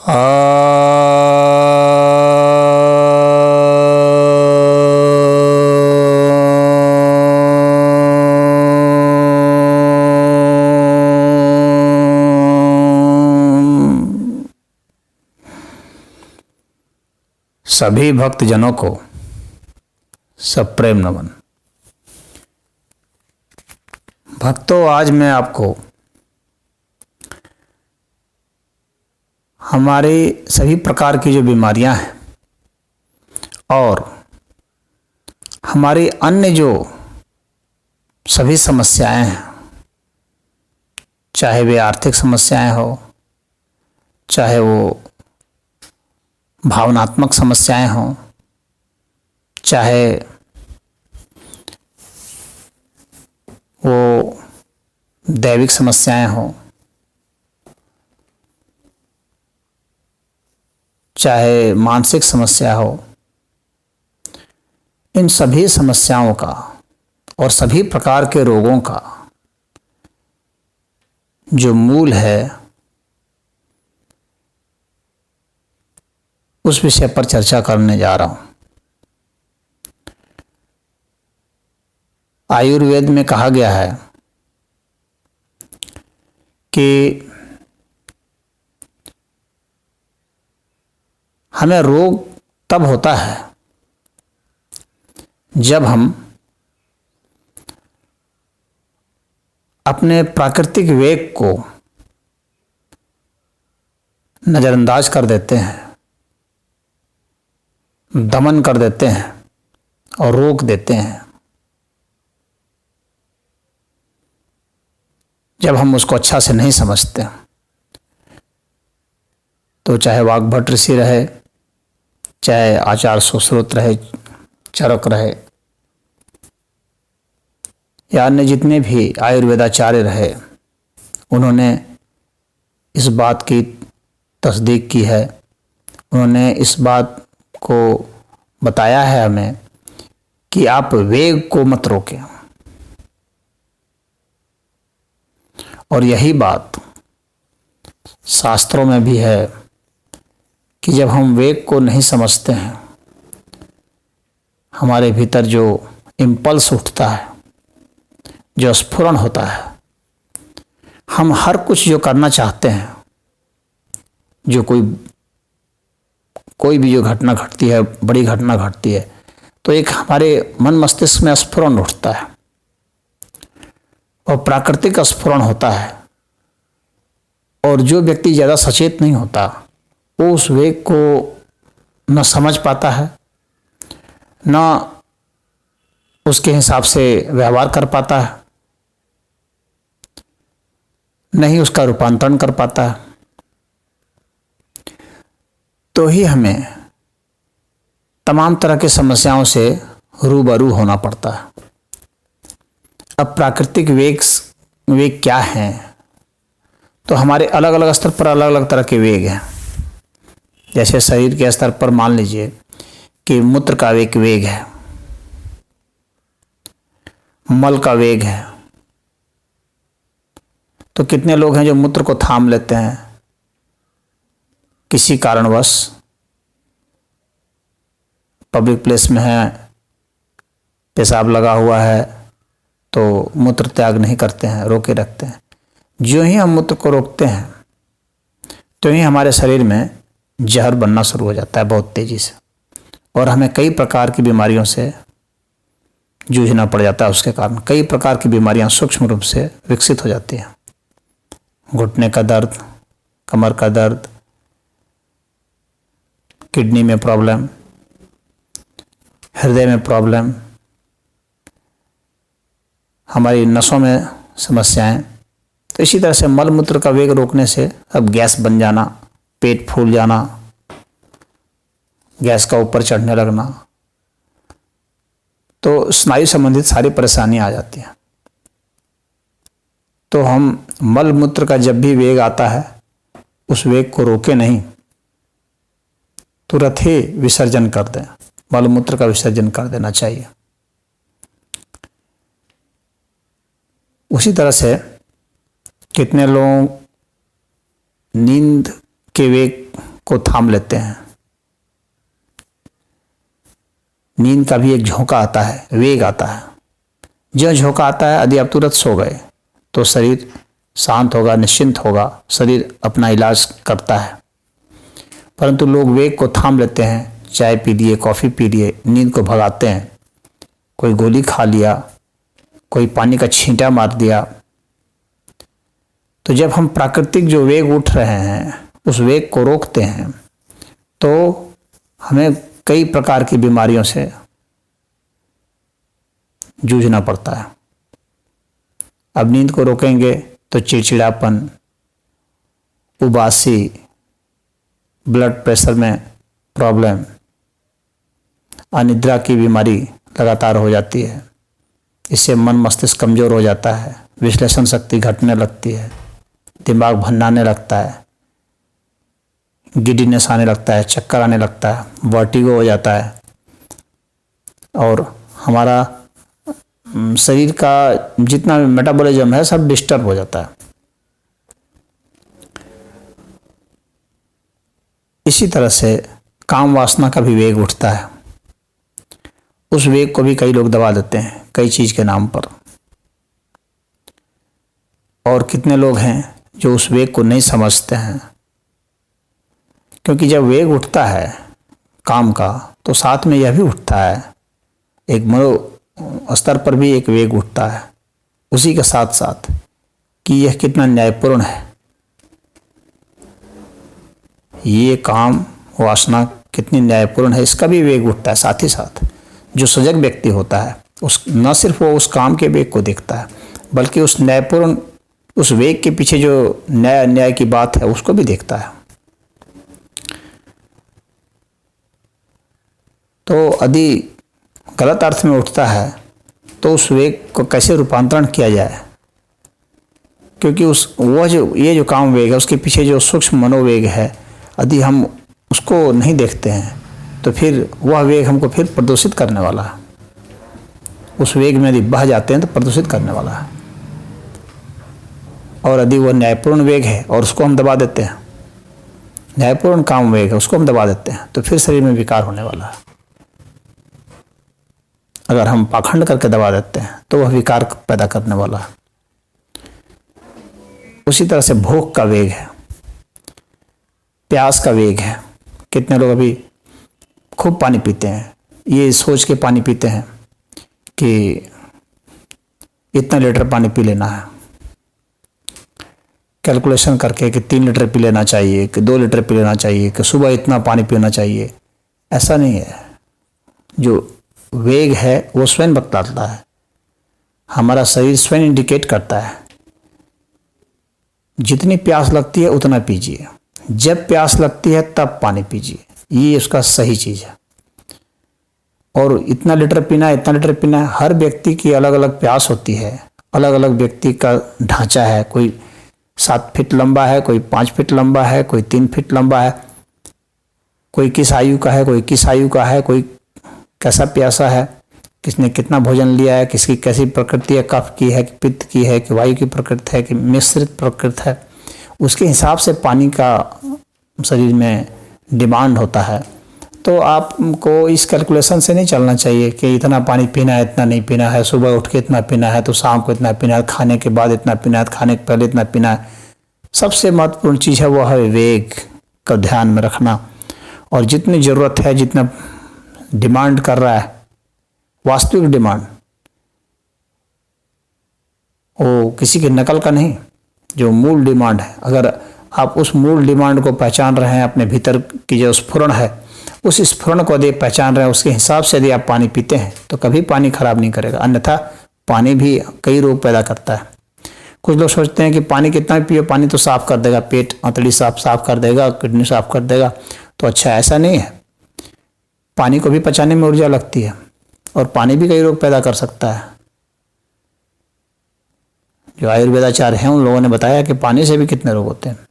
सभी भक्तजनों को सप्रेम नमन। भक्तों, आज मैं आपको हमारी सभी प्रकार की जो बीमारियां हैं और हमारी अन्य जो सभी समस्याएं हैं, चाहे वे आर्थिक समस्याएं हो, चाहे वो भावनात्मक समस्याएं हों, चाहे वो दैविक समस्याएं हों, चाहे मानसिक समस्या हो, इन सभी समस्याओं का और सभी प्रकार के रोगों का जो मूल है, उस विषय पर चर्चा करने जा रहा हूं। आयुर्वेद में कहा गया है कि हमें रोग तब होता है जब हम अपने प्राकृतिक वेग को नज़रअंदाज कर देते हैं, दमन कर देते हैं और रोक देते हैं। जब हम उसको अच्छा से नहीं समझते, तो चाहे वाग्भट ऋषि रहे, चाहे आचार्य सुश्रुत रहे, चरक रहे, या अन्य जितने भी आयुर्वेदाचार्य रहे, उन्होंने इस बात की तस्दीक की है। उन्होंने इस बात को बताया है हमें कि आप वेग को मत रोकें। और यही बात शास्त्रों में भी है कि जब हम वेग को नहीं समझते हैं, हमारे भीतर जो इम्पल्स उठता है, जो स्फुरण होता है, हम हर कुछ जो करना चाहते हैं, जो कोई भी जो घटना घटती है, बड़ी घटना घटती है, तो एक हमारे मन मस्तिष्क में स्फुरण उठता है और प्राकृतिक स्फुरण होता है। और जो व्यक्ति ज़्यादा सचेत नहीं होता, वो उस वेग को न समझ पाता है, न उसके हिसाब से व्यवहार कर पाता है, न ही उसका रूपांतरण कर पाता है। तो ही हमें तमाम तरह की समस्याओं से रूबरू होना पड़ता है। अब प्राकृतिक वेग क्या हैं? तो हमारे अलग अलग स्तर पर अलग अलग तरह के वेग हैं। जैसे शरीर के स्तर पर मान लीजिए कि मूत्र का एक वेग है, मल का वेग है। तो कितने लोग हैं जो मूत्र को थाम लेते हैं, किसी कारणवश पब्लिक प्लेस में है, पेशाब लगा हुआ है, तो मूत्र त्याग नहीं करते हैं, रोके रखते हैं। जो ही हम मूत्र को रोकते हैं, तो ही हमारे शरीर में जहर बनना शुरू हो जाता है बहुत तेजी से, और हमें कई प्रकार की बीमारियों से जूझना पड़ जाता है। उसके कारण कई प्रकार की बीमारियां सूक्ष्म रूप से विकसित हो जाती हैं। घुटने का दर्द, कमर का दर्द, किडनी में प्रॉब्लम, हृदय में प्रॉब्लम, हमारी नसों में समस्याएं। तो इसी तरह से मल मूत्र का वेग रोकने से अब गैस बन जाना, पेट फूल जाना, गैस का ऊपर चढ़ने लगना, तो स्नायु संबंधित सारी परेशानियां आ जाती हैं। तो हम मल मूत्र का जब भी वेग आता है, उस वेग को रोके नहीं, तुरंत ही विसर्जन कर दें। मल मूत्र का विसर्जन कर देना चाहिए। उसी तरह से कितने लोग नींद के वेग को थाम लेते हैं। नींद का भी एक झोंका आता है, वेग आता है। जो झोंका आता है, यदि आप तुरंत सो गए तो शरीर शांत होगा, निश्चिंत होगा, शरीर अपना इलाज करता है। परंतु लोग वेग को थाम लेते हैं, चाय पी लिए, कॉफ़ी पी लिए, नींद को भगाते हैं। कोई गोली खा लिया, कोई पानी का छींटा मार दिया। तो जब हम प्राकृतिक जो वेग उठ रहे हैं उस वेग को रोकते हैं तो हमें कई प्रकार की बीमारियों से जूझना पड़ता है। अब नींद को रोकेंगे तो चिड़चिड़ापन, उबासी, ब्लड प्रेशर में प्रॉब्लम, अनिद्रा की बीमारी लगातार हो जाती है। इससे मन मस्तिष्क कमज़ोर हो जाता है, विश्लेषण शक्ति घटने लगती है, दिमाग भन्नाने लगता है, गिडीनेस आने लगता है, चक्कर आने लगता है, वर्टिगो हो जाता है और हमारा शरीर का जितना भी मेटाबॉलिज्म है सब डिस्टर्ब हो जाता है। इसी तरह से काम वासना का भी वेग उठता है। उस वेग को भी कई लोग दबा देते हैं कई चीज़ के नाम पर। और कितने लोग हैं जो उस वेग को नहीं समझते हैं, क्योंकि जब वेग उठता है काम का तो साथ में यह भी उठता है, एक मनो स्तर पर भी एक वेग उठता है उसी के साथ साथ कि यह कितना न्यायपूर्ण है, ये काम वासना कितनी न्यायपूर्ण है, इसका भी वेग उठता है साथ ही साथ। जो सजग व्यक्ति होता है उस न सिर्फ वो उस काम के वेग को देखता है बल्कि उस न्यायपूर्ण उस वेग के पीछे जो न्याय की बात है उसको भी देखता है। तो यदि गलत अर्थ में उठता है तो उस वेग को कैसे रूपांतरण किया जाए, क्योंकि ये जो काम वेग है उसके पीछे जो सूक्ष्म मनोवेग है यदि हम उसको नहीं देखते हैं तो फिर वह वेग हमको फिर प्रदूषित करने वाला है। उस वेग में यदि बह जाते हैं तो प्रदूषित करने वाला है। और यदि वह न्यायपूर्ण वेग है और उसको हम दबा देते हैं, न्यायपूर्ण काम वेग है उसको हम दबा देते हैं तो फिर शरीर में विकार होने वाला है। अगर हम पाखंड करके दबा देते हैं तो वह विकार पैदा करने वाला है। उसी तरह से भूख का वेग है, प्यास का वेग है। कितने लोग अभी खूब पानी पीते हैं, ये सोच के पानी पीते हैं कि इतना लीटर पानी पी लेना है, कैलकुलेशन करके कि 3 लीटर पी लेना चाहिए, कि 2 लीटर पी लेना चाहिए, कि सुबह इतना पानी पीना चाहिए। ऐसा नहीं है। जो वेग है वो स्वयं बतलाता है, हमारा शरीर स्वयं इंडिकेट करता है। जितनी प्यास लगती है उतना पीजिए, जब प्यास लगती है तब पानी पीजिए, ये उसका सही चीज़ है। और इतना लीटर पीना है, इतना लीटर पीना है, हर व्यक्ति की अलग अलग प्यास होती है, अलग अलग व्यक्ति का ढांचा है। कोई 7 फीट लंबा है, कोई 5 फीट लंबा है, कोई 3 फीट लंबा है, कोई किस आयु का है, कोई किस आयु का है, कोई कैसा प्यासा है, किसने कितना भोजन लिया है, किसकी कैसी प्रकृति है, कफ की है कि पित्त की है कि वायु की प्रकृति है कि मिश्रित प्रकृति है, उसके हिसाब से पानी का शरीर में डिमांड होता है। तो आपको इस कैलकुलेशन से नहीं चलना चाहिए कि इतना पानी पीना है, इतना नहीं पीना है, सुबह उठ के इतना पीना है तो शाम को इतना पीना है, खाने के बाद इतना पीना है, खाने के पहले इतना पीना है। सबसे महत्वपूर्ण चीज़ है वह है वेग का ध्यान में रखना। और जितनी ज़रूरत है, जितना डिमांड कर रहा है, वास्तविक डिमांड, वो किसी की नकल का नहीं, जो मूल डिमांड है। अगर आप उस मूल डिमांड को पहचान रहे हैं, अपने भीतर की जो स्फुरण है उस स्फुरण को यदि पहचान रहे हैं, उसके हिसाब से यदि आप पानी पीते हैं तो कभी पानी खराब नहीं करेगा। अन्यथा पानी भी कई रोग पैदा करता है। कुछ लोग सोचते हैं कि पानी कितना भी पियो, पानी तो साफ़ कर देगा, पेट अंतड़ी साफ कर देगा, किडनी साफ कर देगा। तो अच्छा, ऐसा नहीं है। पानी को भी पचाने में ऊर्जा लगती है और पानी भी कई रोग पैदा कर सकता है। जो आयुर्वेदाचार्य हैं उन लोगों ने बताया कि पानी से भी कितने रोग होते हैं।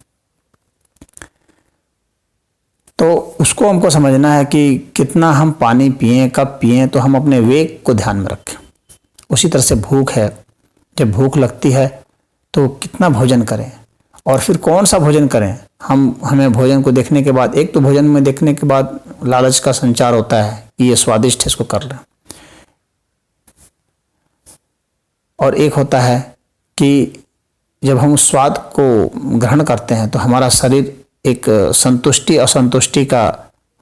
तो उसको हमको समझना है कि कितना हम पानी पिएं, कब पिएं, तो हम अपने वेग को ध्यान में रखें। उसी तरह से भूख है, जब भूख लगती है तो कितना भोजन करें और फिर कौन सा भोजन करें, हमें भोजन को देखने के बाद, एक तो भोजन में देखने के बाद लालच का संचार होता है कि ये स्वादिष्ट है, इसको कर लें, और एक होता है कि जब हम उस स्वाद को ग्रहण करते हैं तो हमारा शरीर एक संतुष्टि असंतुष्टि का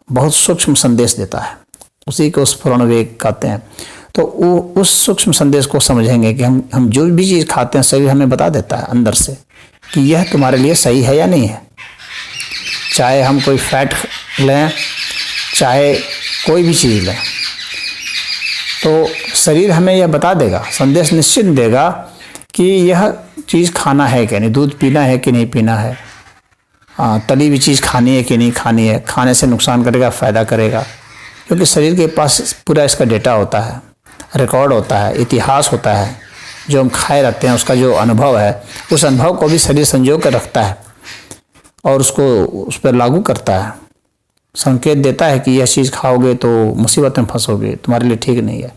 बहुत सूक्ष्म संदेश देता है, उसी को स्फुरण वेग कहते हैं। तो वो उस सूक्ष्म संदेश को समझेंगे कि हम जो भी चीज़ खाते हैं शरीर हमें बता देता है अंदर से कि यह तुम्हारे लिए सही है या नहीं है। चाहे हम कोई फैट लें, चाहे कोई भी चीज़ लें, तो शरीर हमें यह बता देगा, संदेश निश्चित देगा कि यह चीज़ खाना है कि नहीं, दूध पीना है कि नहीं पीना है, तली हुई चीज़ खानी है कि नहीं खानी है, खाने से नुकसान करेगा फ़ायदा करेगा, क्योंकि शरीर के पास पूरा इसका डेटा होता है, रिकॉर्ड होता है, इतिहास होता है। जो हम खाए रहते हैं उसका जो अनुभव है, उस अनुभव को भी शरीर संजो कर रखता है और उसको उस पर लागू करता है, संकेत देता है कि यह चीज़ खाओगे तो मुसीबत में फंसोगे, तुम्हारे लिए ठीक नहीं है।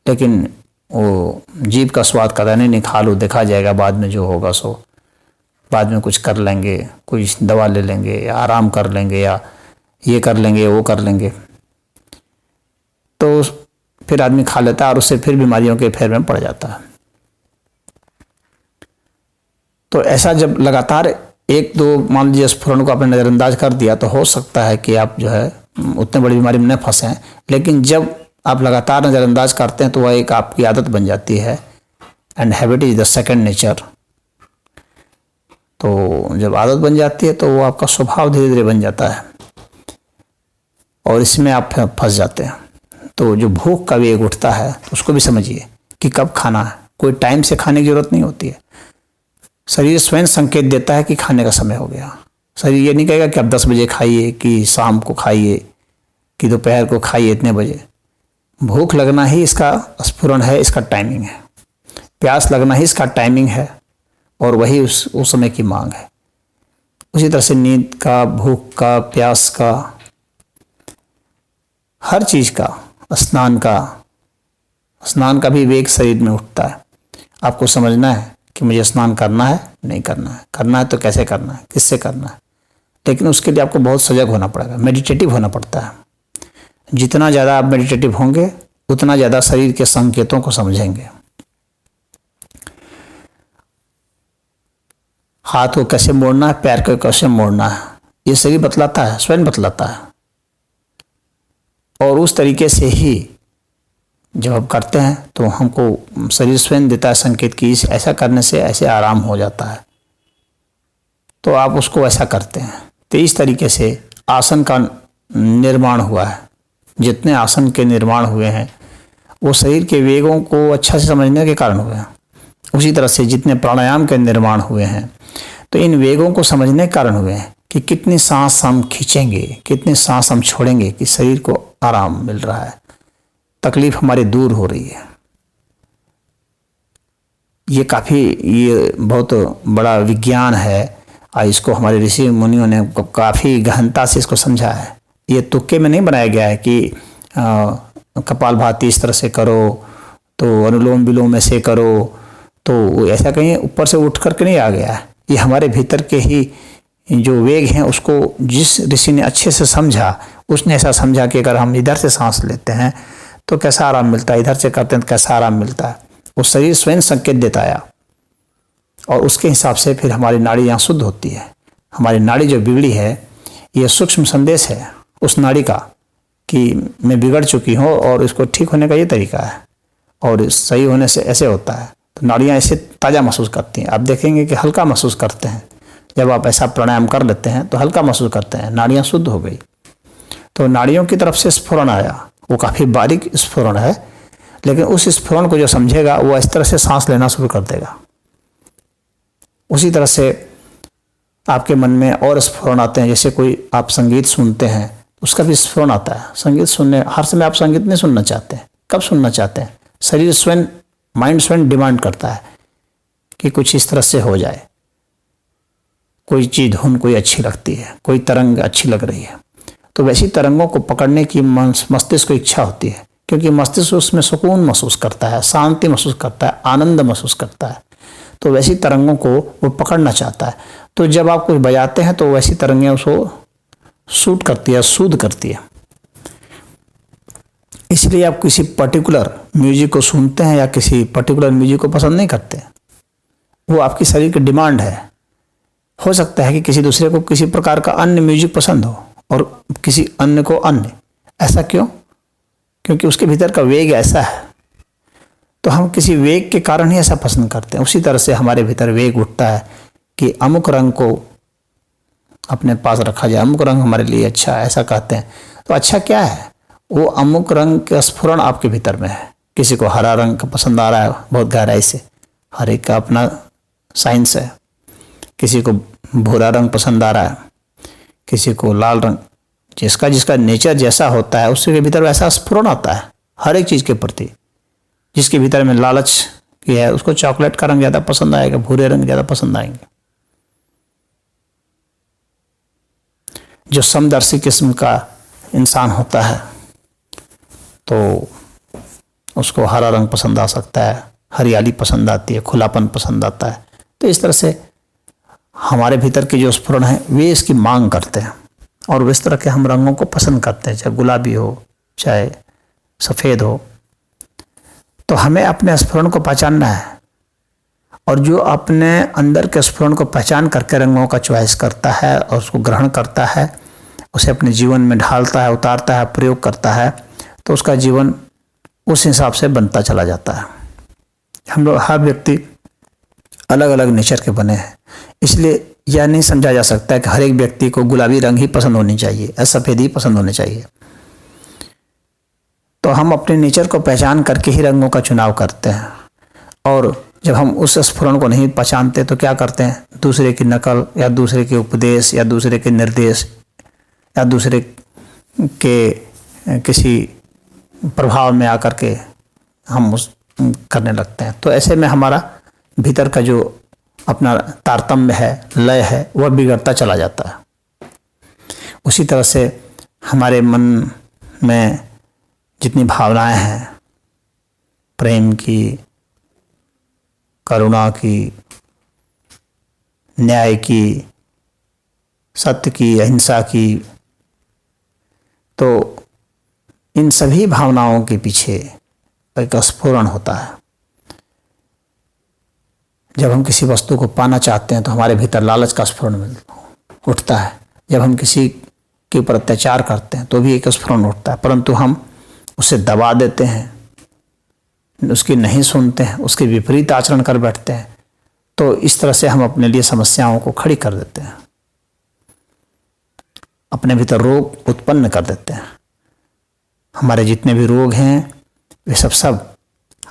लेकिन वो जीभ का स्वाद करता नहीं, खा लो, देखा जाएगा बाद में जो होगा सो, बाद में कुछ कर लेंगे, कोई दवा ले लेंगे या आराम कर लेंगे या ये कर लेंगे वो कर लेंगे। तो फिर आदमी खा लेता है और उससे फिर बीमारियों के फेर में पड़ जाता है। तो ऐसा जब लगातार एक दो मान लीजिए स्फुरण को आपने नज़रअंदाज कर दिया तो हो सकता है कि आप जो है उतने बड़ी बीमारी में न फंसें। लेकिन जब आप लगातार नज़रअंदाज करते हैं तो वह एक आपकी आदत बन जाती है, and habit is the second nature. तो जब आदत बन जाती है तो वो आपका स्वभाव धीरे धीरे बन जाता है और इसमें आप फंस जाते हैं। तो जो भूख का वेग उठता है उसको भी समझिए कि कब खाना है, कोई टाइम से खाने की जरूरत नहीं होती है। शरीर स्वयं संकेत देता है कि खाने का समय हो गया। शरीर ये नहीं कहेगा कि आप 10 बजे खाइए, कि शाम को खाइए, कि दोपहर को खाइए इतने बजे। भूख लगना ही इसका स्फुरण है, इसका टाइमिंग है। प्यास लगना ही इसका टाइमिंग है और वही उस समय की मांग है। उसी तरह से नींद का, भूख का, प्यास का, हर चीज़ का, स्नान का भी वेग शरीर में उठता है। आपको समझना है कि मुझे स्नान करना है, नहीं करना है, करना है तो कैसे करना है, किससे करना है। लेकिन उसके लिए आपको बहुत सजग होना पड़ेगा, मेडिटेटिव होना पड़ता है। जितना ज़्यादा आप मेडिटेटिव होंगे उतना ज़्यादा शरीर के संकेतों को समझेंगे। हाथ को कैसे मोड़ना है, पैर को कैसे मोड़ना है, ये शरीर बतलाता है, स्वयं बतलाता है। और उस तरीके से ही जब आप करते हैं तो हमको शरीर स्वयं देता है संकेत कि ऐसा करने से ऐसे आराम हो जाता है, तो आप उसको ऐसा करते हैं। तो इस तरीके से आसन का निर्माण हुआ है। जितने आसन के निर्माण हुए हैं वो शरीर के वेगों को अच्छा से समझने के कारण हुए हैं। उसी तरह से जितने प्राणायाम के निर्माण हुए हैं तो इन वेगों को समझने के कारण हुए हैं कि कितनी सांस हम खींचेंगे, कितनी सांस हम छोड़ेंगे कि शरीर को आराम मिल रहा है, तकलीफ हमारी दूर हो रही है। ये बहुत बड़ा विज्ञान है और इसको हमारे ऋषि मुनियों ने काफ़ी गहनता से इसको समझा है। ये तुक्के में नहीं बनाया गया है कि कपालभाति इस तरह से करो, तो अनुलोम विलोम ऐसे करो, तो ऐसा कहीं ऊपर से उठ करके नहीं आ गया है। ये हमारे भीतर के ही जो वेग हैं उसको जिस ऋषि ने अच्छे से समझा, उसने ऐसा समझा कि अगर हम इधर से सांस लेते हैं तो कैसा आराम मिलता है, इधर से करते हैं तो कैसा आराम मिलता है। वो शरीर स्वयं संकेत देता है और उसके हिसाब से फिर हमारी नाड़ी यहाँ शुद्ध होती है। हमारी नाड़ी जो बिगड़ी है ये सूक्ष्म संदेश है उस नाड़ी का कि मैं बिगड़ चुकी हूँ और इसको ठीक होने का ये तरीका है और सही होने से ऐसे होता है। तो नाड़ियाँ ऐसे ताज़ा महसूस करती हैं। आप देखेंगे कि हल्का महसूस करते हैं। जब आप ऐसा प्राणायाम कर लेते हैं तो हल्का महसूस करते हैं, नाड़ियाँ शुद्ध हो गई। तो नाड़ियों की तरफ से स्फुरण आया, वो काफ़ी बारीक स्फुरण है, लेकिन उस स्फुरण को जो समझेगा वो इस तरह से सांस लेना शुरू कर देगा। उसी तरह से आपके मन में और स्फुरण आते हैं। जैसे कोई आप संगीत सुनते हैं उसका भी स्फुरण आता है। संगीत सुनने, हर समय आप संगीत नहीं सुनना चाहते हैं। कब सुनना चाहते हैं? शरीर स्वयं, माइंड स्वयं डिमांड करता है कि कुछ इस तरह से हो जाए। कोई चीज़, धुन कोई अच्छी लगती है, कोई तरंग अच्छी लग रही है, तो वैसी तरंगों को पकड़ने की मस्तिष्क को इच्छा होती है, क्योंकि मस्तिष्क उसमें सुकून महसूस करता है, शांति महसूस करता है, आनंद महसूस करता है। तो वैसी तरंगों को वो पकड़ना चाहता है। तो जब आप कुछ बजाते हैं तो वैसी तरंगें उसको सूट करती है, सूद करती है। इसलिए आप किसी पर्टिकुलर म्यूजिक को सुनते हैं या किसी पर्टिकुलर म्यूजिक को पसंद नहीं करते, वो आपकी शरीर की डिमांड है। हो सकता है कि किसी दूसरे को किसी प्रकार का अन्य म्यूजिक पसंद हो और किसी अन्य को अन्य। ऐसा क्यों? क्योंकि उसके भीतर का वेग ऐसा है। तो हम किसी वेग के कारण ही ऐसा पसंद करते हैं। उसी तरह से हमारे भीतर वेग उठता है कि अमुक रंग को अपने पास रखा जाए, अमुक रंग हमारे लिए अच्छा है, ऐसा कहते हैं। तो अच्छा क्या है? वो अमुक रंग का स्फुरण आपके भीतर में है। किसी को हरा रंग का पसंद आ रहा है बहुत गहराई से, हर एक का अपना साइंस है। किसी को भूरा रंग पसंद आ रहा है, किसी को लाल रंग। जिसका जिसका नेचर जैसा होता है उसके भीतर वैसा स्फुरण आता है हर एक चीज़ के प्रति। जिसके भीतर में लालच की है उसको चॉकलेट का रंग ज़्यादा पसंद आएगा, भूरे रंग ज़्यादा पसंद आएंगे। जो समदर्शी किस्म का इंसान होता है तो उसको हरा रंग पसंद आ सकता है, हरियाली पसंद आती है, खुलापन पसंद आता है। तो इस तरह से हमारे भीतर के जो स्फुरण है वे इसकी मांग करते हैं और इस तरह के हम रंगों को पसंद करते हैं, चाहे गुलाबी हो चाहे सफ़ेद हो। तो हमें अपने स्फुरण को पहचानना है और जो अपने अंदर के स्फुरण को पहचान करके रंगों का चॉइस करता है और उसको ग्रहण करता है, उसे अपने जीवन में ढालता है, उतारता है, प्रयोग करता है, तो उसका जीवन उस हिसाब से बनता चला जाता है। हम लोग हर व्यक्ति अलग अलग नेचर के बने हैं, इसलिए यह नहीं समझा जा सकता है कि हर एक व्यक्ति को गुलाबी रंग ही पसंद होनी चाहिए या सफ़ेद ही पसंद होने चाहिए। तो हम अपने नेचर को पहचान करके ही रंगों का चुनाव करते हैं और जब हम उस स्फुरण को नहीं पहचानते तो क्या करते हैं? दूसरे की नकल या दूसरे के उपदेश या दूसरे के निर्देश या दूसरे के किसी प्रभाव में आकर के हम उस करने लगते हैं। तो ऐसे में हमारा भीतर का जो अपना तारतम्य है, लय है, वह बिगड़ता चला जाता है। उसी तरह से हमारे मन में जितनी भावनाएं हैं, प्रेम की, करुणा की, न्याय की, सत्य की, अहिंसा की, तो इन सभी भावनाओं के पीछे एक स्फुरण होता है। जब हम किसी वस्तु को पाना चाहते हैं तो हमारे भीतर लालच का स्फुरण उठता है। जब हम किसी के ऊपर अत्याचार करते हैं तो भी एक स्फुरण उठता है, परंतु हम उसे दबा देते हैं, उसकी नहीं सुनते हैं, उसके विपरीत आचरण कर बैठते हैं। तो इस तरह से हम अपने लिए समस्याओं को खड़ी कर देते हैं, अपने भीतर रोग उत्पन्न कर देते हैं। हमारे जितने भी रोग हैं वे सब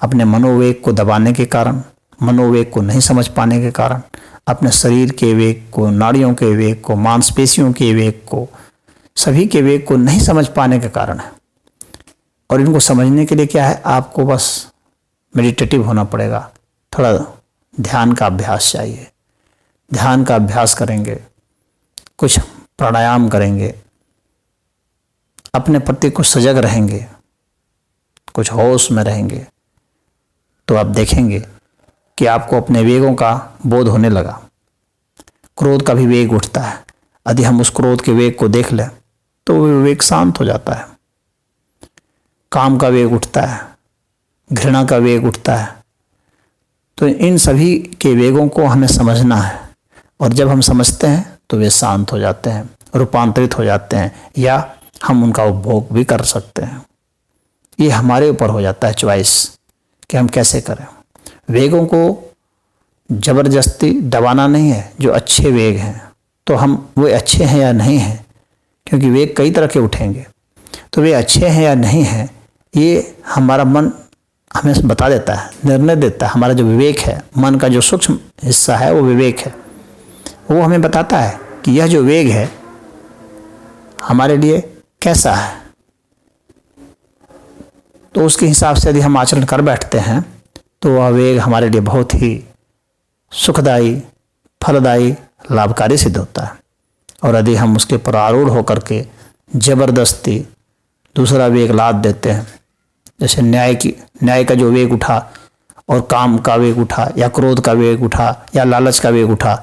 अपने मनोवेग को दबाने के कारण, मनोवेग को नहीं समझ पाने के कारण, अपने शरीर के वेग को, नाड़ियों के वेग को, मांसपेशियों के वेग को, सभी के वेग को नहीं समझ पाने के कारण है। और इनको समझने के लिए क्या है? आपको बस मेडिटेटिव होना पड़ेगा, थोड़ा ध्यान का अभ्यास चाहिए। ध्यान का अभ्यास करेंगे, कुछ प्राणायाम करेंगे, अपने प्रति कुछ सजग रहेंगे, कुछ होश में रहेंगे, तो आप देखेंगे कि आपको अपने वेगों का बोध होने लगा। क्रोध का भी वेग उठता है, यदि हम उस क्रोध के वेग को देख लें तो वो वेग शांत हो जाता है। काम का वेग उठता है, घृणा का वेग उठता है। तो इन सभी के वेगों को हमें समझना है और जब हम समझते हैं तो वे शांत हो जाते हैं, रूपांतरित हो जाते हैं, या हम उनका उपभोग भी कर सकते हैं। ये हमारे ऊपर हो जाता है चॉइस कि हम कैसे करें। वेगों को ज़बरदस्ती दबाना नहीं है। जो अच्छे वेग हैं तो हम वे अच्छे हैं या नहीं हैं, क्योंकि वेग कई तरह के उठेंगे, तो वे अच्छे हैं या नहीं हैं ये हमारा मन हमें बता देता है, निर्णय देता है। हमारा जो विवेक है, मन का जो सूक्ष्म हिस्सा है वो विवेक है, वो हमें बताता है कि यह जो वेग है हमारे लिए कैसा है। तो उसके हिसाब से यदि हम आचरण कर बैठते हैं तो वह वेग हमारे लिए बहुत ही सुखदायी, फलदायी, लाभकारी सिद्ध होता है। और यदि हम उसके पर आरूढ़ होकर के जबरदस्ती दूसरा वेग लाद देते हैं, जैसे न्याय का जो वेग उठा और काम का वेग उठा या क्रोध का वेग उठा या लालच का वेग उठा,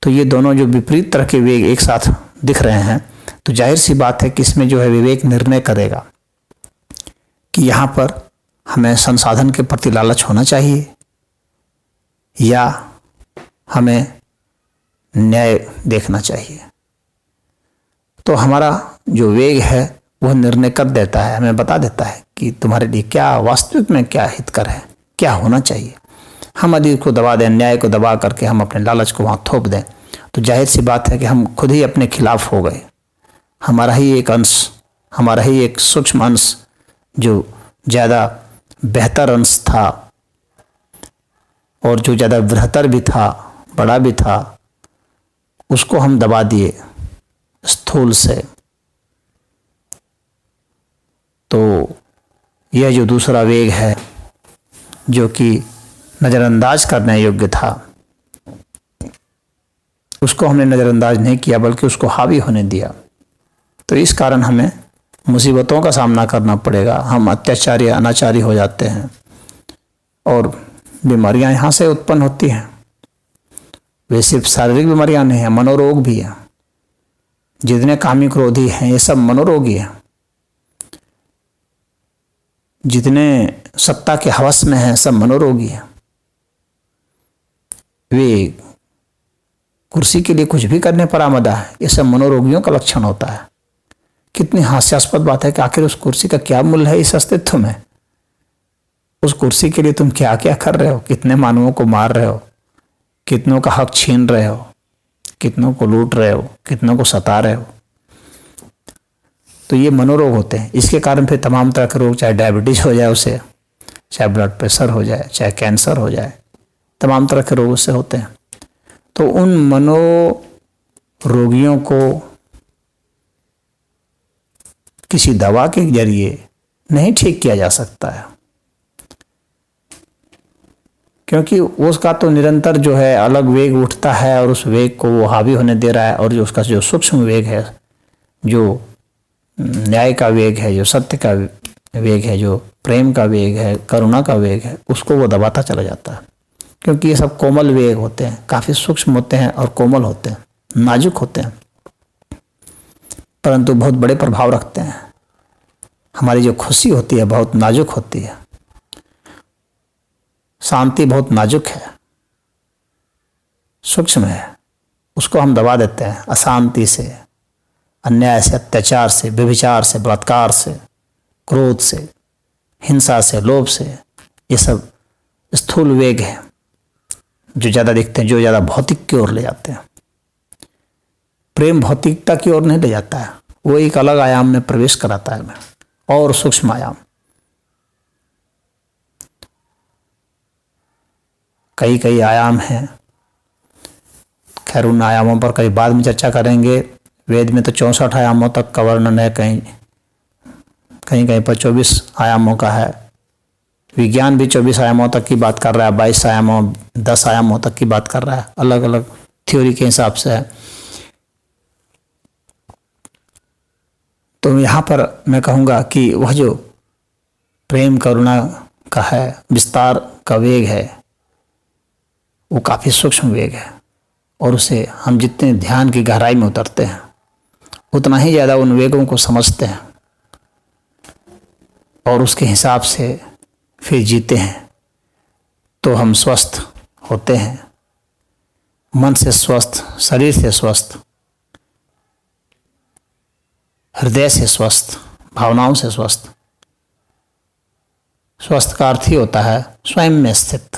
तो ये दोनों जो विपरीत तरह के वेग एक साथ दिख रहे हैं, तो जाहिर सी बात है कि इसमें जो है विवेक निर्णय करेगा कि यहाँ पर हमें संसाधन के प्रति लालच होना चाहिए या हमें न्याय देखना चाहिए। तो हमारा जो वेग है वह निर्णय कर देता है, हमें बता देता है कि तुम्हारे लिए क्या वास्तविक में क्या हितकर है, क्या होना चाहिए। हम यदि उसको दबा दें, न्याय को दबा करके हम अपने लालच को वहाँ थोप दें, तो जाहिर सी बात है कि हम खुद ही अपने खिलाफ हो गए। हमारा ही एक अंश, हमारा ही एक सूक्ष्म अंश जो ज़्यादा बेहतर अंश था और जो ज़्यादा बृहत्तर भी था, बड़ा भी था, उसको हम दबा दिए स्थूल से। तो यह जो दूसरा वेग है जो कि नज़रअंदाज करने योग्य था, उसको हमने नज़रअंदाज नहीं किया बल्कि उसको हावी होने दिया। तो इस कारण हमें मुसीबतों का सामना करना पड़ेगा। हम अत्याचारी अनाचारी हो जाते हैं और बीमारियां यहाँ से उत्पन्न होती हैं। वे सिर्फ शारीरिक बीमारियां नहीं हैं, मनोरोग भी हैं। जितने कामी क्रोधी हैं ये सब मनोरोगी हैं। जितने सत्ता के हवस में हैं सब मनोरोगी हैं। वे कुर्सी के लिए कुछ भी करने पर आमदा है, ये सब मनोरोगियों का लक्षण होता है। कितनी हास्यास्पद बात है कि आखिर उस कुर्सी का क्या मूल्य है इस अस्तित्व में। उस कुर्सी के लिए तुम क्या क्या कर रहे हो, कितने मानवों को मार रहे हो, कितनों का हक छीन रहे हो, कितनों को लूट रहे हो, कितनों को सता रहे हो। तो ये मनोरोग होते हैं। इसके कारण फिर तमाम तरह के रोग, चाहे डायबिटीज हो जाए उसे, चाहे ब्लड प्रेशर हो जाए, चाहे कैंसर हो जाए, तमाम तरह के रोग उससे होते हैं। तो उन मनोरोगियों को किसी दवा के जरिए नहीं ठीक किया जा सकता है, क्योंकि उसका तो निरंतर जो है अलग वेग उठता है और उस वेग को वो हावी होने दे रहा है। और जो उसका जो सूक्ष्म वेग है, जो न्याय का वेग है, जो सत्य का वेग है, जो प्रेम का वेग है, करुणा का वेग है, उसको वो दबाता चला जाता है। क्योंकि ये सब कोमल वेग होते हैं, काफ़ी सूक्ष्म होते हैं और कोमल होते हैं, नाजुक होते हैं, परंतु बहुत बड़े प्रभाव रखते हैं। हमारी जो खुशी होती है बहुत नाजुक होती है, शांति बहुत नाजुक है, सूक्ष्म है, उसको हम दबा देते हैं अशांति से, अन्याय से, अत्याचार से, व्यभिचार से, बलात्कार से, क्रोध से, हिंसा से, लोभ से। ये सब स्थूल वेग है जो ज़्यादा दिखते हैं, जो ज़्यादा भौतिक की ओर ले जाते हैं। प्रेम भौतिकता की ओर नहीं ले जाता है, वो एक अलग आयाम में प्रवेश कराता है, और सूक्ष्म आयाम। कई कई आयाम हैं, खैर उन आयामों पर कई बाद में चर्चा करेंगे। वेद में तो 64 आयामों तक का वर्णन है, कहीं कहीं पर 24 आयामों का है। विज्ञान भी 24 आयामों तक की बात कर रहा है, 22 आयामों, 10 आयामों तक की बात कर रहा है, अलग अलग थ्योरी के हिसाब से है। तो यहाँ पर मैं कहूँगा कि वह जो प्रेम करुणा का है, विस्तार का वेग है, वो काफ़ी सूक्ष्म वेग है। और उसे हम जितने ध्यान की गहराई में उतरते हैं उतना ही ज़्यादा उन वेगों को समझते हैं और उसके हिसाब से फिर जीते हैं, तो हम स्वस्थ होते हैं। मन से स्वस्थ, शरीर से स्वस्थ, हृदय से स्वस्थ, भावनाओं से स्वस्थ। स्वस्थ का अर्थ ही होता है स्वयं में स्थित,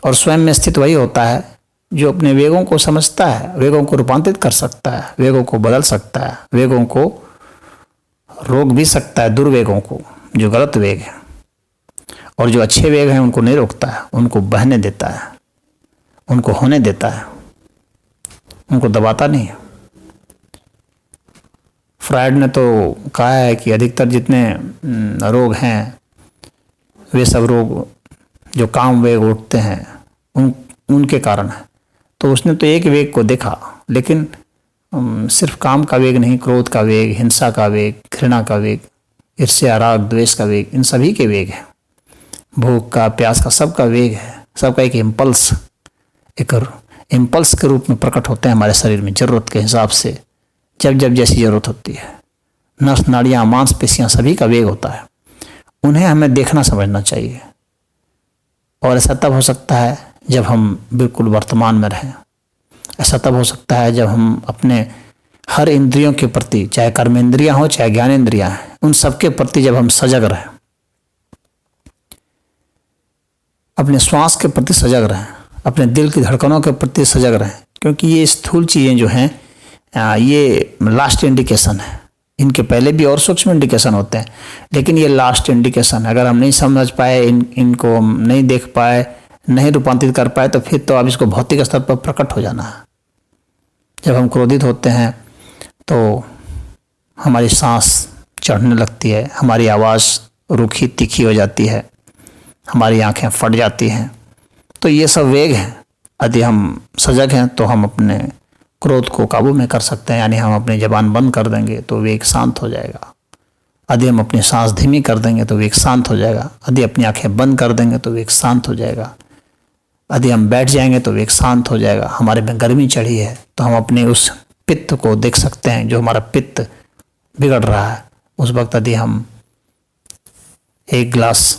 और स्वयं में स्थित वही होता है जो अपने वेगों को समझता है, वेगों को रूपांतरित कर सकता है, वेगों को बदल सकता है, वेगों को रोक भी सकता है, दुर्वेगों को, जो गलत वेग है। और जो अच्छे वेग हैं उनको नहीं रोकता है, उनको बहने देता है, उनको होने देता है, उनको दबाता नहीं है। फ्रायड ने तो कहा है कि अधिकतर जितने रोग हैं वे सब रोग जो काम वेग उठते हैं उनके कारण है। तो उसने तो एक वेग को देखा, लेकिन सिर्फ काम का वेग नहीं, क्रोध का वेग, हिंसा का वेग, घृणा का वेग, ईर्ष्या, राग, द्वेष का वेग, इन सभी के वेग हैं। भूख का, प्यास का, सबका वेग है, सबका एक इम्पल्स के रूप में प्रकट होते हैं हमारे शरीर में, ज़रूरत के हिसाब से, जब जब जैसी ज़रूरत होती है। नस नाड़ियाँ, मांसपेशियाँ, सभी का वेग होता है। उन्हें हमें देखना समझना चाहिए। और ऐसा तब हो सकता है जब हम बिल्कुल वर्तमान में रहें। ऐसा तब हो सकता है जब हम अपने हर इंद्रियों के प्रति, चाहे कर्मेंद्रियाँ हों चाहे ज्ञानेंद्रियाँ हैं, उन सबके प्रति जब हम सजग रहें, अपने श्वास के प्रति सजग रहें, अपने दिल की धड़कनों के प्रति सजग रहें। क्योंकि ये स्थूल चीज़ें जो हैं, ये लास्ट इंडिकेशन है। इनके पहले भी और सूक्ष्म इंडिकेशन होते हैं, लेकिन ये लास्ट इंडिकेशन है। अगर हम नहीं समझ पाए, इनको हम नहीं देख पाए, नहीं रूपांतरित कर पाए, तो फिर तो अब इसको भौतिक स्तर पर प्रकट हो जाना है। जब हम क्रोधित होते हैं तो हमारी सांस चढ़ने लगती है, हमारी आवाज़ रूखी तीखी हो जाती है, हमारी आंखें फट जाती हैं। तो ये सब वेग हैं। यदि हम सजग हैं तो हम अपने क्रोध को काबू में कर सकते हैं, यानी हम अपनी ज़बान बंद कर देंगे तो वेग शांत हो जाएगा। यदि हम अपनी सांस धीमी कर देंगे तो वेग शांत हो जाएगा। यदि अपनी आंखें बंद कर देंगे तो वेग शांत हो जाएगा। यदि हम बैठ जाएंगे तो वेग शांत हो जाएगा। हमारे में गर्मी चढ़ी है तो हम अपने उस पित्त को देख सकते हैं, जो हमारा पित्त बिगड़ रहा है। उस वक्त यदि हम एक गिलास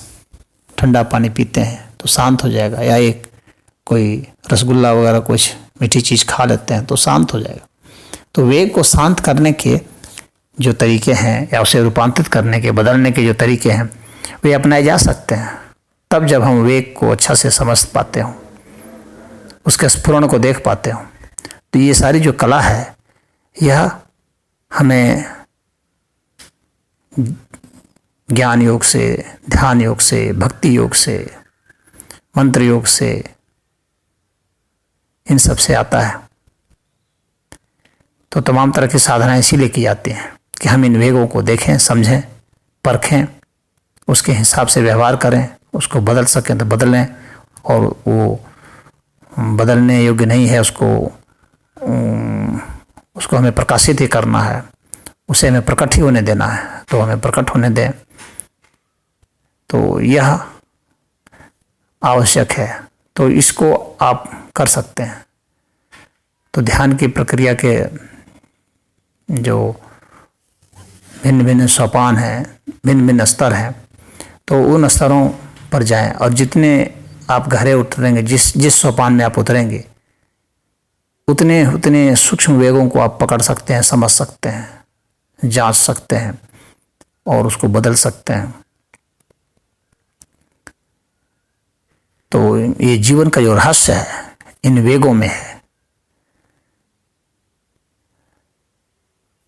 ठंडा पानी पीते हैं तो शांत हो जाएगा, या एक कोई रसगुल्ला वगैरह कुछ मीठी चीज़ खा लेते हैं तो शांत हो जाएगा। तो वेग को शांत करने के जो तरीके हैं, या उसे रूपांतरित करने के, बदलने के जो तरीके हैं, वे अपनाए जा सकते हैं तब जब हम वेग को अच्छा से समझ पाते हों, उसके स्फुरण को देख पाते हों। तो ये सारी जो कला है, यह हमें ज्ञान योग से, ध्यान योग से, भक्ति योग से, मंत्र योग से, इन सब से आता है। तो तमाम तरह की साधनाएं इसीलिए की जाती हैं कि हम इन वेगों को देखें, समझें, परखें, उसके हिसाब से व्यवहार करें, उसको बदल सकें तो बदलें, और वो बदलने योग्य नहीं है उसको हमें प्रकाशित ही करना है, उसे हमें प्रकट ही होने देना है, तो हमें प्रकट होने दें। तो यह आवश्यक है। तो इसको आप कर सकते हैं। तो ध्यान की प्रक्रिया के जो भिन्न भिन्न सोपान हैं, भिन्न भिन्न स्तर हैं, तो उन स्तरों पर जाएं, और जितने आप गहरे उतरेंगे, जिस सोपान में आप उतरेंगे, उतने सूक्ष्म वेगों को आप पकड़ सकते हैं, समझ सकते हैं, जांच सकते हैं, और उसको बदल सकते हैं। तो ये जीवन का जो रहस्य है, इन वेगों में है।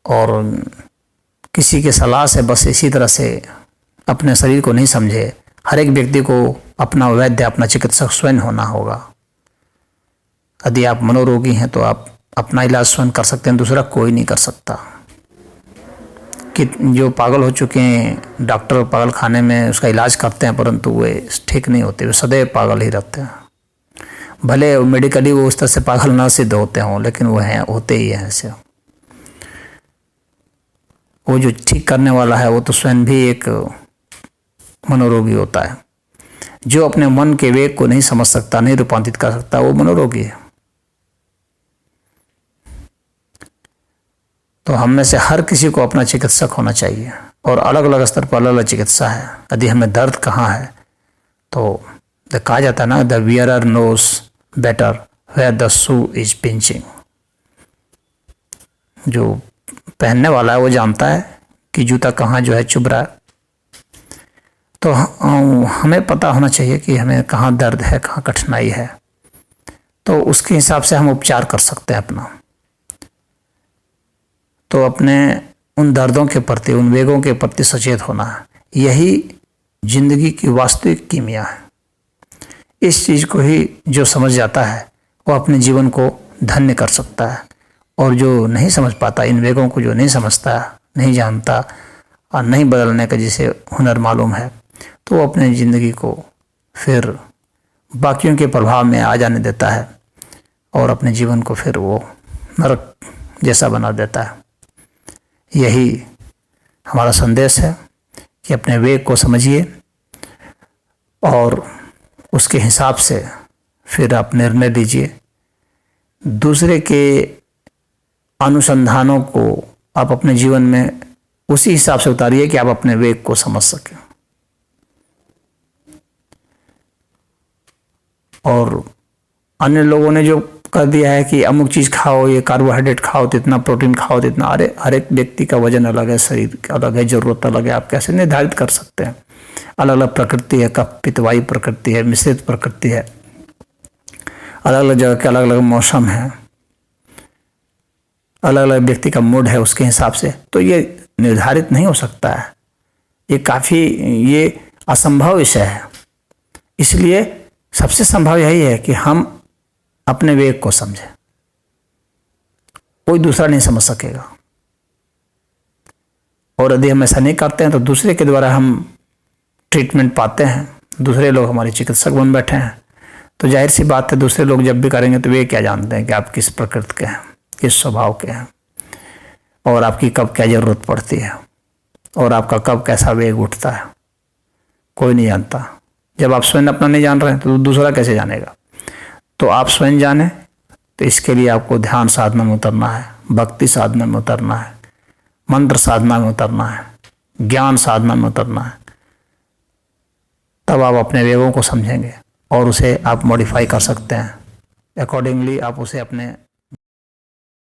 और किसी के सलाह से बस इसी तरह से अपने शरीर को नहीं समझे। हर एक व्यक्ति को अपना वैद्य, अपना चिकित्सक स्वयं होना होगा। यदि आप मनोरोगी हैं तो आप अपना इलाज स्वयं कर सकते हैं, दूसरा कोई नहीं कर सकता। कि जो पागल हो चुके हैं, डॉक्टर पागल खाने में उसका इलाज करते हैं, परंतु वे ठीक नहीं होते, वे सदैव पागल ही रहते हैं। भले मेडिकली वो उस तरह से पागल ना सिद्ध होते हों, लेकिन वो हैं, होते ही हैं ऐसे। वो जो ठीक करने वाला है वो तो स्वयं भी एक मनोरोगी होता है। जो अपने मन के वेग को नहीं समझ सकता, नहीं रूपांतरित कर सकता, वो मनोरोगी है। तो हम में से हर किसी को अपना चिकित्सक होना चाहिए, और अलग अलग स्तर पर अलग अलग चिकित्सा है। यदि हमें दर्द कहाँ है तो कहा जाता है ना, the wearer knows better where the shoe is pinching. जो पहनने वाला है वो जानता है कि जूता कहाँ जो है चुभ रहा है। तो हमें पता होना चाहिए कि हमें कहाँ दर्द है, कहाँ कठिनाई है, तो उसके हिसाब से हम उपचार कर सकते हैं अपना। तो अपने उन दर्दों के प्रति, उन वेगों के प्रति सचेत होना है। यही जिंदगी की वास्तविक कीमिया है। इस चीज़ को ही जो समझ जाता है वो अपने जीवन को धन्य कर सकता है, और जो नहीं समझ पाता, इन वेगों को जो नहीं समझता, नहीं जानता, और नहीं बदलने का जिसे हुनर मालूम है, तो वो अपने ज़िंदगी को फिर बाकियों के प्रभाव में आ जाने देता है, और अपने जीवन को फिर वो नरक जैसा बना देता है। यही हमारा संदेश है कि अपने वेग को समझिए, और उसके हिसाब से फिर आप निर्णय लीजिए। दूसरे के अनुसंधानों को आप अपने जीवन में उसी हिसाब से उतारिए कि आप अपने वेग को समझ सकें। और अन्य लोगों ने जो कर दिया है कि अमुक चीज़ खाओ, ये कार्बोहाइड्रेट खाओ, तो इतना प्रोटीन खाओ, तो इतना, अरे हर एक व्यक्ति का वजन अलग है, शरीर अलग है, ज़रूरत अलग है, आप कैसे निर्धारित कर सकते हैं? अलग अलग प्रकृति है, कफ पित्त वायु प्रकृति है, मिश्रित प्रकृति है, अलग अलग जगह के अलग अलग मौसम है, अलग अलग व्यक्ति का मूड है, उसके हिसाब से तो ये निर्धारित नहीं हो सकता है। ये असंभव विषय है। इसलिए सबसे संभव यही है कि हम अपने वेग को समझें, कोई दूसरा नहीं समझ सकेगा। और यदि हम ऐसा नहीं करते हैं तो दूसरे के द्वारा हम ट्रीटमेंट पाते हैं, दूसरे लोग हमारे चिकित्सक बन बैठे हैं, तो जाहिर सी बात है दूसरे लोग जब भी करेंगे तो वे क्या जानते हैं कि आप किस प्रकृति के हैं, किस स्वभाव के हैं, और आपकी कब क्या ज़रूरत पड़ती है, और आपका कब कैसा वेग उठता है, कोई नहीं जानता। जब आप स्वयं अपना नहीं जान रहे हैं तो दूसरा कैसे जानेगा? तो आप स्वयं जाने, तो इसके लिए आपको ध्यान साधना में उतरना है, भक्ति साधना में उतरना है, मंत्र साधना में उतरना है, ज्ञान साधना में उतरना है। तब आप अपने वेगों को समझेंगे और उसे आप मॉडिफाई कर सकते हैं। अकॉर्डिंगली आप उसे अपने